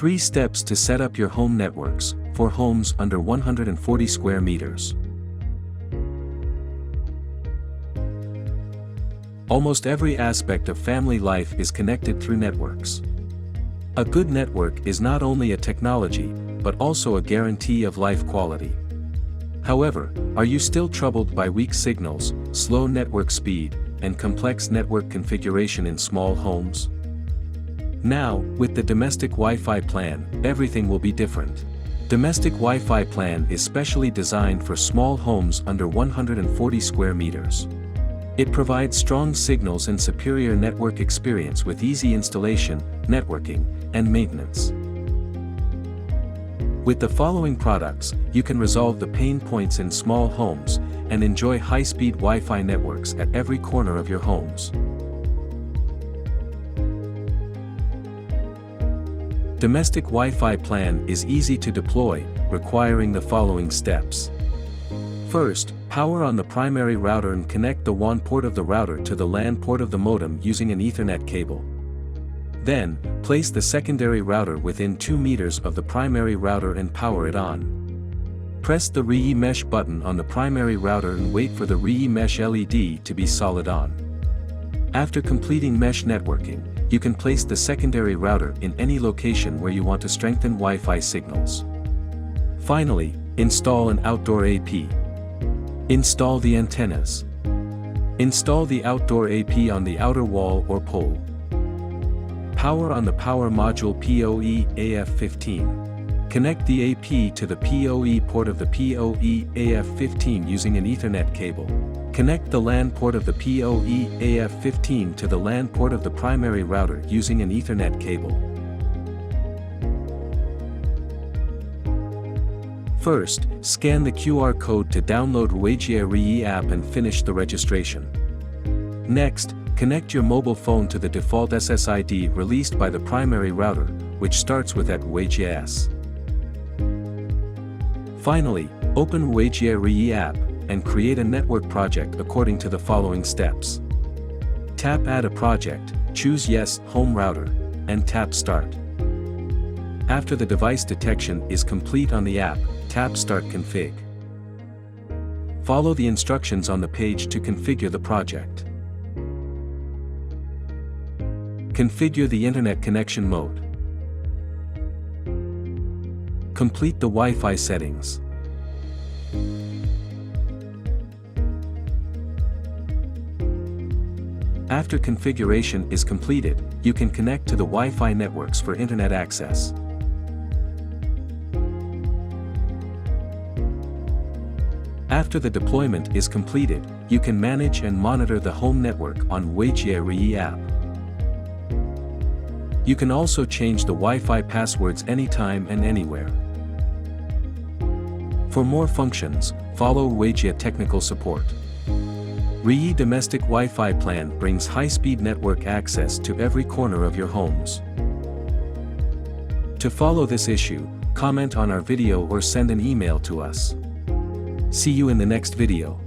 3 steps to set up your home networks for homes under 140 square meters. Almost every aspect of family life is connected through networks. A good network is not only a technology, but also a guarantee of life quality. However, are you still troubled by weak signals, slow network speed, and complex network configuration in small homes? Now, with the domestic Wi-Fi plan, everything will be different. Domestic Wi-Fi plan is specially designed for small homes under 140 square meters. It provides strong signals and superior network experience with easy installation, networking, and maintenance. With the following products, you can resolve the pain points in small homes and enjoy high-speed Wi-Fi networks at every corner of your homes. Domestic Wi-Fi plan is easy to deploy, requiring the following steps. First, power on the primary router and connect the WAN port of the router to the LAN port of the modem using an Ethernet cable. Then, place the secondary router within 2 meters of the primary router and power it on. Press the Reyee Mesh button on the primary router and wait for the Reyee Mesh LED to be solid on. After completing mesh networking, you can place the secondary router in any location where you want to strengthen Wi-Fi signals. Finally, install an outdoor AP. Install the antennas. Install the outdoor AP on the outer wall or pole. Power on the power module PoE AF15. Connect the AP to the PoE port of the PoE AF15 using an Ethernet cable. Connect the LAN port of the PoE AF15 to the LAN port of the primary router using an Ethernet cable. First, scan the QR code to download Ruijie Reyee app and finish the registration. Next, connect your mobile phone to the default SSID released by the primary router, which starts with @Ruijie. Finally, open Ruijie Reyee app and create a network project according to the following steps. Tap Add a project, choose Yes, Home Router, and tap Start. After the device detection is complete on the app, tap Start Config. Follow the instructions on the page to configure the project. Configure the internet connection mode. Complete the Wi-Fi settings. After configuration is completed, you can connect to the Wi-Fi networks for internet access. After the deployment is completed, you can manage and monitor the home network on Ruijie Reyee app. You can also change the Wi-Fi passwords anytime and anywhere. For more functions, follow Ruijie technical support. Reyee Domestic Wi-Fi plan brings high-speed network access to every corner of your homes. To follow this issue, comment on our video or send an email to us. See you in the next video.